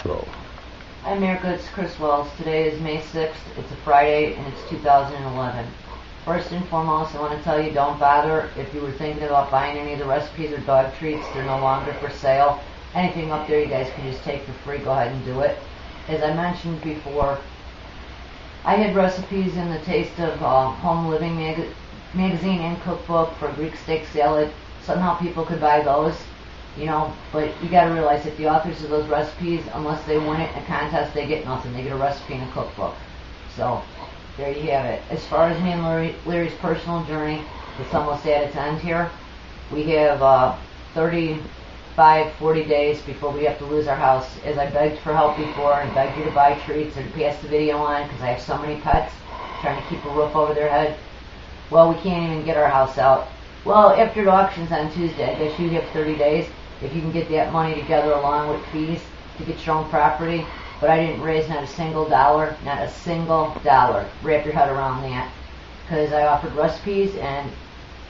roll. Hi America, it's Chris Wells. Today is May 6th. It's a Friday and it's 2011. First and foremost, I want to tell you don't bother if you were thinking about buying any of the recipes or dog treats. They're no longer for sale. Anything up there you guys can just take for free. Go ahead and do it. As I mentioned before, I had recipes in the Taste of Home Living magazine and cookbook for Greek steak salad. Somehow people could buy those, you know, but you got to realize that the authors of those recipes, unless they win it in a contest, they get nothing. They get a recipe and a cookbook. So there you have it. As far as me and Larry's personal journey, it's almost at its end here. We have 40 days before we have to lose our house. As I begged for help before and begged you to buy treats or to pass the video on because I have so many pets trying to keep a roof over their head. Well, we can't even get our house out. Well, after the auction's on Tuesday, I guess you have 30 days if you can get that money together along with fees to get your own property. But I didn't raise not a single dollar, not a single dollar. Wrap your head around that. Because I offered recipes and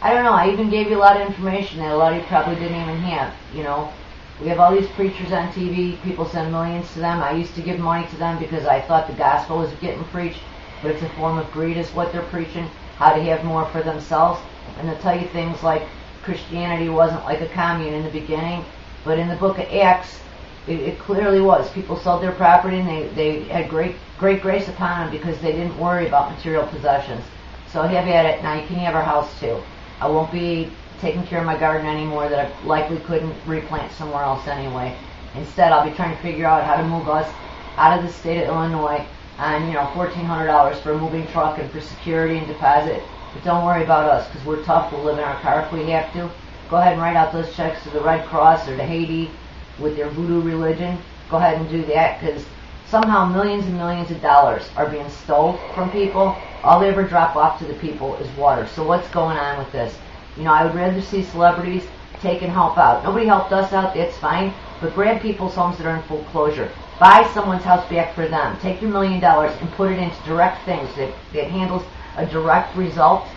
I don't know, I even gave you a lot of information that a lot of you probably didn't even have. You know, we have all these preachers on TV, people send millions to them. I used to give money to them because I thought the gospel was getting preached, but it's a form of greed is what they're preaching, how to have more for themselves. And they'll tell you things like Christianity wasn't like a commune in the beginning, but in the book of Acts, it clearly was. People sold their property and they had great grace upon them because they didn't worry about material possessions. So have at it. Now you can have our house too. I won't be taking care of my garden anymore that I likely couldn't replant somewhere else anyway. Instead, I'll be trying to figure out how to move us out of the state of Illinois on, $1,400 for a moving truck and for security and deposit. But don't worry about us because we're tough. We'll live in our car if we have to. Go ahead and write out those checks to the Red Cross or to Haiti with their voodoo religion. Go ahead and do that because somehow millions and millions of dollars are being stole from people. All they ever drop off to the people is water. So what's going on with this? I would rather see celebrities take and help out. Nobody helped us out, that's fine. But grab people's homes that are in foreclosure. Buy someone's house back for them. Take your $1 million and put it into direct things that handles a direct result.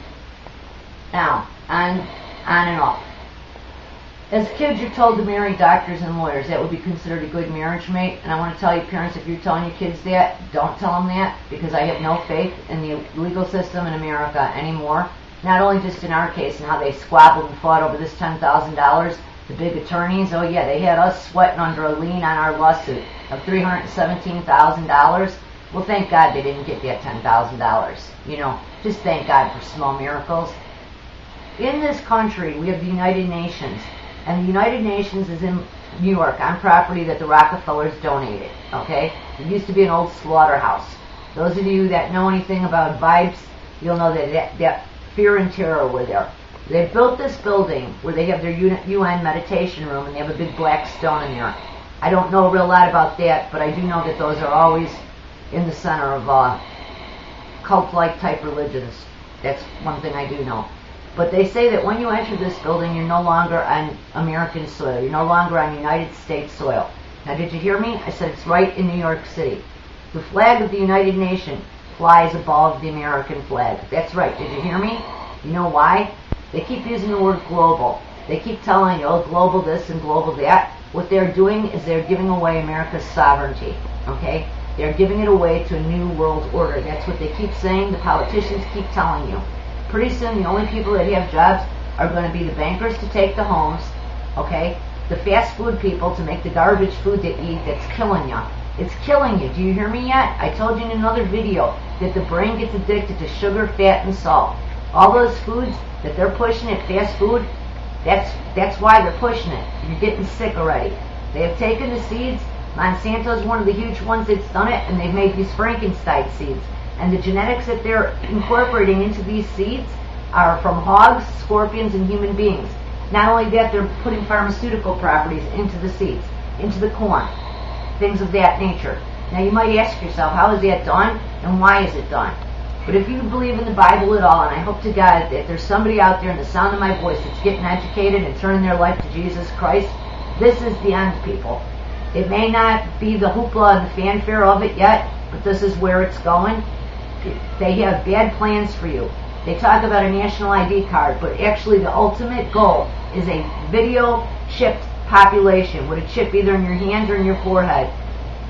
Now, on and off. As kids, you're told to marry doctors and lawyers. That would be considered a good marriage mate. And I want to tell you, parents, if you're telling your kids that, don't tell them that, because I have no faith in the legal system in America anymore. Not only just in our case and how they squabbled and fought over this $10,000, the big attorneys, oh yeah, they had us sweating under a lien on our lawsuit of $317,000. Well, thank God they didn't get that $10,000. Just thank God for small miracles. In this country, we have the United Nations. And the United Nations is in New York on property that the Rockefellers donated, okay? It used to be an old slaughterhouse. Those of you that know anything about vibes, you'll know that fear and terror were there. They built this building where they have their UN meditation room and they have a big black stone in there. I don't know a real lot about that, but I do know that those are always in the center of cult-like type religions. That's one thing I do know. But they say that when you enter this building, you're no longer on American soil. You're no longer on United States soil. Now, did you hear me? I said it's right in New York City. The flag of the United Nations flies above the American flag. That's right. Did you hear me? You know why? They keep using the word global. They keep telling you, oh, global this and global that. What they're doing is they're giving away America's sovereignty. Okay? They're giving it away to a new world order. That's what they keep saying. The politicians keep telling you. Pretty soon, the only people that have jobs are going to be the bankers to take the homes, okay? The fast food people to make the garbage food they eat that's killing you. It's killing you. Do you hear me yet? I told you in another video that the brain gets addicted to sugar, fat, and salt. All those foods that they're pushing at fast food, that's why they're pushing it. You're getting sick already. They have taken the seeds. Monsanto's one of the huge ones that's done it, and they've made these Frankenstein seeds. And the genetics that they're incorporating into these seeds are from hogs, scorpions, and human beings. Not only that, they're putting pharmaceutical properties into the seeds, into the corn, things of that nature. Now you might ask yourself, how is that done, and why is it done? But if you believe in the Bible at all, and I hope to God that there's somebody out there in the sound of my voice that's getting educated and turning their life to Jesus Christ, this is the end, people. It may not be the hoopla and the fanfare of it yet, but this is where it's going. They have bad plans for you. They talk about a national ID card, but actually the ultimate goal is a video chipped population with a chip either in your hand or in your forehead.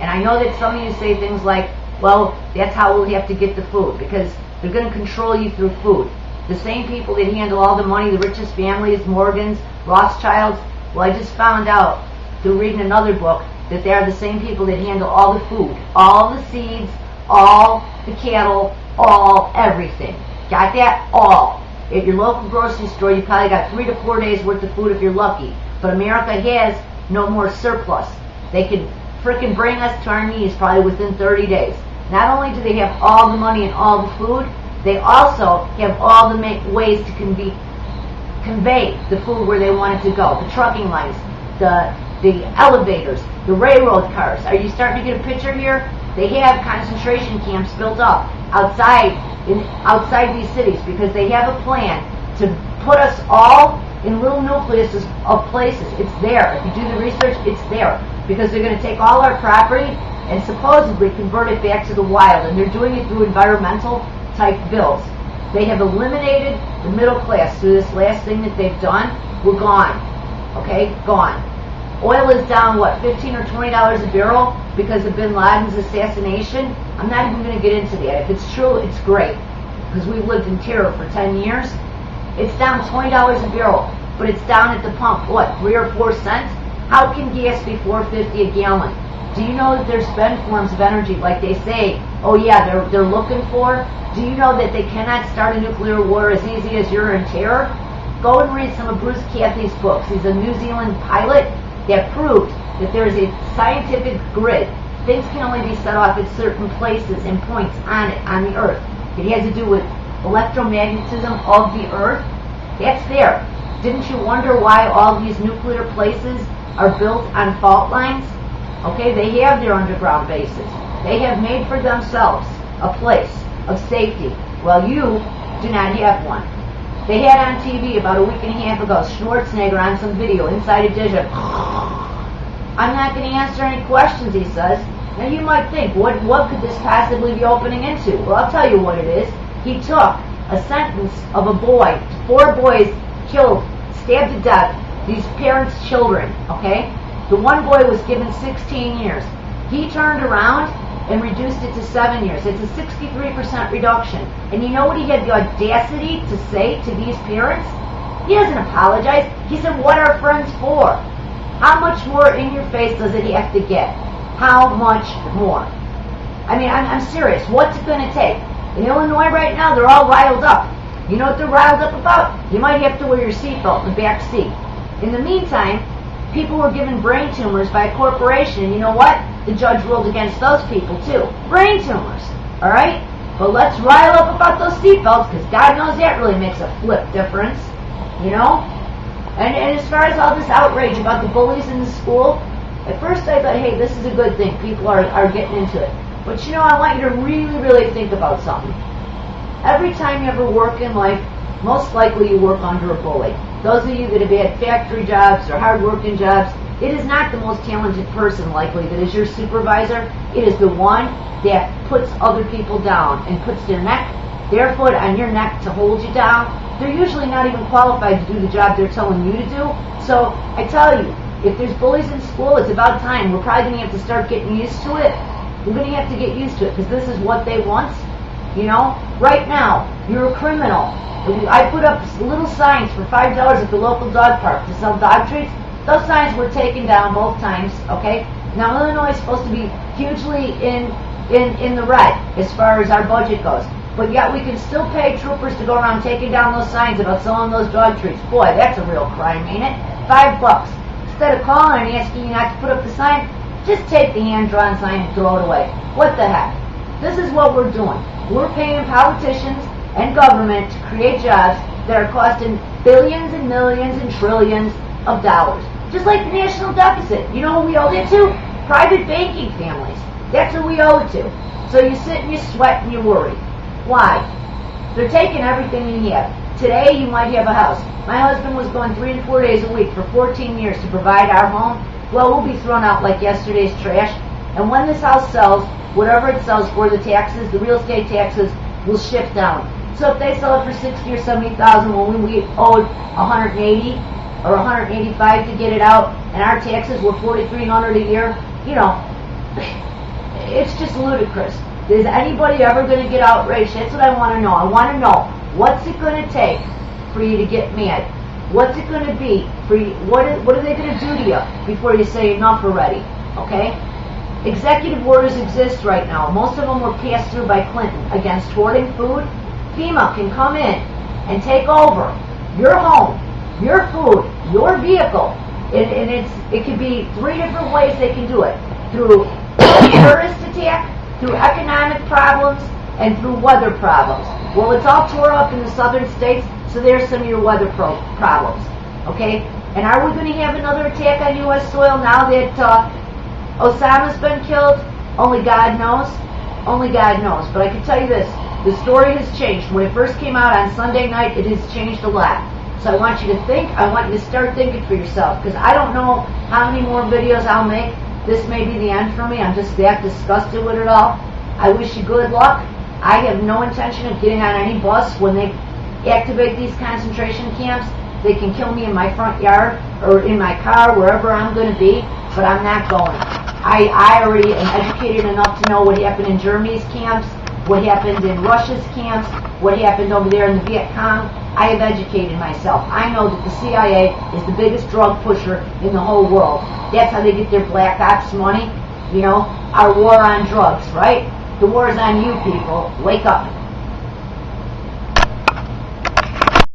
And I know that some of you say things like, well, that's how we'll have to get the food, because they're going to control you through food. The same people that handle all the money, the richest families, Morgans, Rothschilds, well, I just found out through reading another book that they are the same people that handle all the food, all the seeds, all the cattle, all everything. Got that? All. At your local grocery store, you probably got 3 to 4 days worth of food if you're lucky. But America has no more surplus. They can frickin' bring us to our knees probably within 30 days. Not only do they have all the money and all the food, they also have all the ways to convey the food where they want it to go. The trucking lines, the elevators, the railroad cars. Are you starting to get a picture here? They have concentration camps built up outside these cities because they have a plan to put us all in little nucleuses of places. It's there. If you do the research, it's there. Because they're going to take all our property and supposedly convert it back to the wild. And they're doing it through environmental type bills. They have eliminated the middle class through this last thing that they've done. We're gone. Okay? Gone. Oil is down, what, $15 or $20 a barrel because of bin Laden's assassination? I'm not even going to get into that. If it's true, it's great. Because we've lived in terror for 10 years. It's down $20 a barrel. But it's down at the pump, what, 3 or 4 cents? How can gas be $4.50 a gallon? Do you know that there's been forms of energy, like they say, oh yeah, they're looking for? Do you know that they cannot start a nuclear war as easy as you're in terror? Go and read some of Bruce Cathy's books. He's a New Zealand pilot that proved that there is a scientific grid. Things can only be set off at certain places and points on the Earth. It has to do with electromagnetism of the Earth. That's there. Didn't you wonder why all these nuclear places are built on fault lines? Okay, they have their underground bases. They have made for themselves a place of safety. Well, you do not have one. They had on TV about a week and a half ago Schwarzenegger on some video inside a dish of I'm not going to answer any questions, he says. Now you might think, what could this possibly be opening into? Well, I'll tell you what it is. He took a sentence of a boy, 4 boys killed, stabbed to death, these parents' children, okay? The one boy was given 16 years. He turned around and reduced it to 7 years. It's a 63% reduction. And you know what he had the audacity to say to these parents? He doesn't apologize. He said, what are friends for? How much more in your face does it have to get? How much more? I mean, I'm serious. What's it going to take? In Illinois right now, they're all riled up. You know what they're riled up about? You might have to wear your seatbelt in the back seat. In the meantime, people were given brain tumors by a corporation, and you know what? The judge ruled against those people too. Brain tumors, all right? But let's rile up about those seatbelts, because God knows that really makes a flip difference, you know? And as far as all this outrage about the bullies in the school, at first I thought, hey, this is a good thing. People are getting into it. But you know, I want you to really, really think about something. Every time you ever work in life, most likely you work under a bully. Those of you that have had factory jobs or hard-working jobs, it is not the most talented person likely that is your supervisor. It is the one that puts other people down and puts their foot on your neck to hold you down. They're usually not even qualified to do the job they're telling you to do. So I tell you, if there's bullies in school, it's about time. We're probably going to have to start getting used to it. We're going to have to get used to it because this is what they want. You know, right now, you're a criminal. I put up little signs for $5 at the local dog park to sell dog treats. Those signs were taken down both times, okay? Now, Illinois is supposed to be hugely in the red as far as our budget goes. But yet we can still pay troopers to go around taking down those signs about selling those dog treats. Boy, that's a real crime, ain't it? $5. Instead of calling and asking you not to put up the sign, just take the hand-drawn sign and throw it away. What the heck? This is what we're doing. We're paying politicians and government to create jobs that are costing billions and millions and trillions of dollars. Just like the national deficit. You know who we owe it to? Private banking families. That's who we owe it to. So you sit and you sweat and you worry. Why? They're taking everything you have. Today you might have a house. My husband was going 3 and 4 days a week for 14 years to provide our home. Well, we'll be thrown out like yesterday's trash. And when this house sells, whatever it sells for, the taxes, the real estate taxes, will shift down. So if they sell it for $60,000 or $70,000, when we owed $180,000 or $185,000 to get it out, and our taxes were $4,300 a year, you know, it's just ludicrous. Is anybody ever going to get outraged? That's what I want to know. I want to know, what's it going to take for you to get mad? What's it going to be for you? What are they going to do to you before you say enough already? Okay? Executive orders exist right now. Most of them were passed through by Clinton against hoarding food. FEMA can come in and take over your home, your food, your vehicle. And it could be 3 different ways they can do it. Through terrorist attack, through economic problems, and through weather problems. Well, it's all tore up in the southern states, so there's some of your weather problems. Okay? And are we going to have another attack on U.S. soil now that Osama's been killed? Only God knows. Only God knows. But I can tell you this, the story has changed. When it first came out on Sunday night, it has changed a lot. So I want you to think, I want you to start thinking for yourself, because I don't know how many more videos I'll make. This may be the end for me. I'm just that disgusted with it all. I wish you good luck. I have no intention of getting on any bus when they activate these concentration camps. They can kill me in my front yard or in my car, wherever I'm going to be, but I'm not going. I already am educated enough to know what happened in Germany's camps, what happened in Russia's camps, what happened over there in the Viet Cong. I have educated myself. I know that the CIA is the biggest drug pusher in the whole world. That's how they get their black ops money. You know, our war on drugs, right? The war is on you people. Wake up.